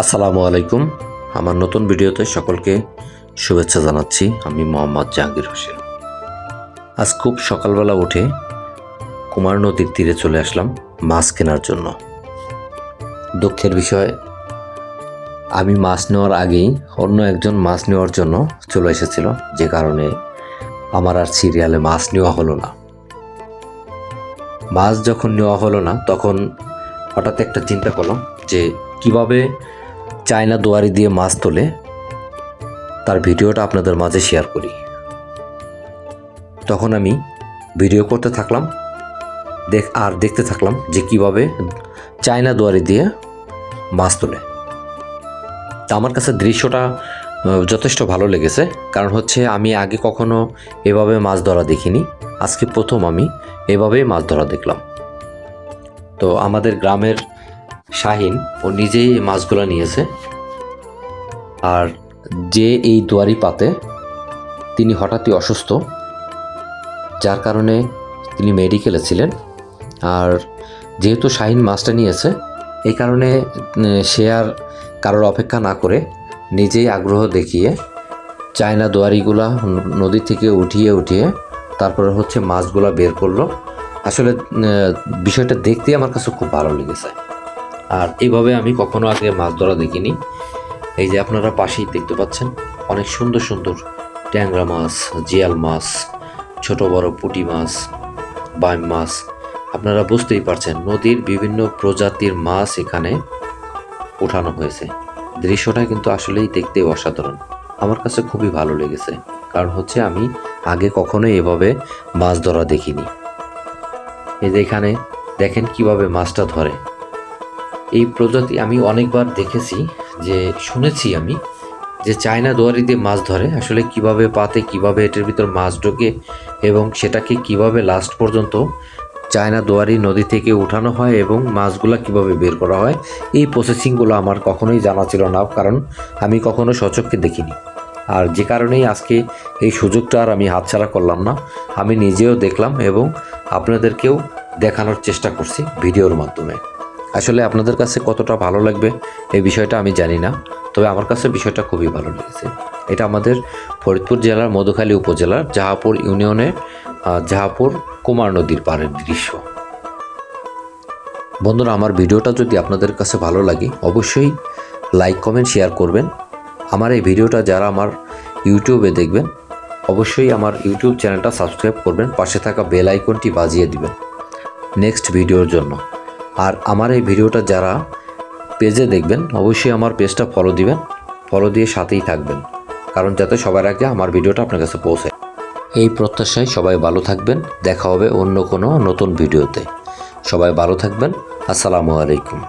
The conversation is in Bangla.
আসসালামু আলাইকুম। আমার নতুন ভিডিওতে সকলকে শুভেচ্ছা জানাচ্ছি। আমি মোহাম্মদ জাহাঙ্গীর হোসেন। আজ খুব সকালবেলা উঠে কুমার নদীর তীরে চলে আসলাম মাছ কেনার জন্য। দুঃখের বিষয়, আমি মাছ নেওয়ার আগেই অন্য একজন মাছ নেওয়ার জন্য চলে এসেছিল, যে কারণে আমার আর সিরিয়ালে মাছ নেওয়া হলো না। মাছ যখন নেওয়া হলো না, তখন হঠাৎ একটা চিন্তা করলাম যে কিভাবে চায়না দুয়ারি দিয়ে মাছ তোলে তার ভিডিওটা আপনাদের মাঝে শেয়ার করি। তখন আমি ভিডিও করতে থাকলাম, দেখতে থাকলাম যে কিভাবে চায়না দুয়ারি দিয়ে মাছ তোলে। তা আমার কাছে দৃশ্যটা যথেষ্ট ভালো লেগেছে, কারণ হচ্ছে আমি আগে কখনো এভাবে মাছ ধরা দেখিনি। আজকে প্রথম আমি এভাবেই মাছ ধরা দেখলাম। তো আমাদের গ্রামের শাহিন ও নিজেই এই মাছগুলো নিয়েছে। আর যে এই দুয়ারি পাতে তিনি হঠাৎই অসুস্থ, যার কারণে তিনি মেডিকেলে ছিলেন। আর যেহেতু শাহিন মাছটা নিয়েছে, এই কারণে সে আর কারোর অপেক্ষা না করে নিজেই আগ্রহ দেখিয়ে চায়না দুয়ারিগুলা নদী থেকে উঠিয়ে তারপরে হচ্ছে মাছগুলা বের করলো। আসলে বিষয়টা দেখতে আমার কাছে খুব ভালো লেগেছে। আর এইভাবে আমি কখনো আগে মাছ ধরা দেখিনি। এই যে আপনারা পাশেই দেখতে পাচ্ছেন অনেক সুন্দর সুন্দর ট্যাংরা মাছ, জিয়াল মাছ, ছোট বড় পুঁটি মাছ, বাইম মাছ। আপনারা বুঝতেই পারছেন নদীর বিভিন্ন প্রজাতির মাছ এখানে উঠানো হয়েছে। দৃশ্যটা কিন্তু আসলেই দেখতে অসাধারণ। আমার কাছে খুবই ভালো লেগেছে, কারণ হচ্ছে আমি আগে কখনোই এভাবে মাছ ধরা দেখিনি। এই যে এখানে দেখেন কিভাবে মাছটা ধরে। এই প্রজাতি আমি অনেকবার দেখেছি, যে শুনেছি আমি যে চায়না দুয়ারি দিয়ে মাছ ধরে। আসলে কিভাবে পাতে, কিভাবে এটার ভিতর মাছ ঢোকে এবং সেটাকে কিভাবে লাস্ট পর্যন্ত চায়না দুয়ারি নদী থেকে উঠানো হয় এবং মাছগুলো কিভাবে বের করা হয়, এই প্রসেসিংগুলো আমার কখনোই জানা ছিল না, কারণ আমি কখনো সচক্ষে দেখিনি। আর যে কারণেই আজকে এই সুযোগটা আর আমি হাতছাড়া করলাম না। আমি নিজেও দেখলাম এবং আপনাদেরকেও দেখানোর চেষ্টা করছি ভিডিওর মাধ্যমে। আসলে আপনাদের কাছে কতটা ভালো লাগবে এই বিষয়টা আমি জানি না, তবে আমার কাছে বিষয়টা খুবই ভালো লেগেছে। এটা আমাদের ফরিদপুর জেলার মধুখালী উপজেলার জাহাপুর ইউনিয়নের জাহাপুর কুমার নদীর পাড়ের দৃশ্য। বন্ধুরা, আমার ভিডিওটা যদি আপনাদের কাছে ভালো লাগে অবশ্যই লাইক, কমেন্ট, শেয়ার করবেন। আমার এই ভিডিওটা যারা আমার ইউটিউবে দেখবেন অবশ্যই আমার ইউটিউব চ্যানেলটা সাবস্ক্রাইব করবেন, পাশে থাকা বেল আইকনটি বাজিয়ে দিবেন নেক্সট ভিডিওর জন্য। আর আমার এই ভিডিওটা যারা পেজে দেখবেন অবশ্যই আমার পেজটা ফলো দিবেন, ফলো দিয়ে সাথেই থাকবেন, কারণ যাতে সবার আগে আমার ভিডিওটা আপনার কাছে পৌঁছায়। এই প্রত্যাশায় সবাই ভালো থাকবেন। দেখা হবে অন্য কোনো নতুন ভিডিওতে। সবাই ভালো থাকবেন। আসসালামু আলাইকুম।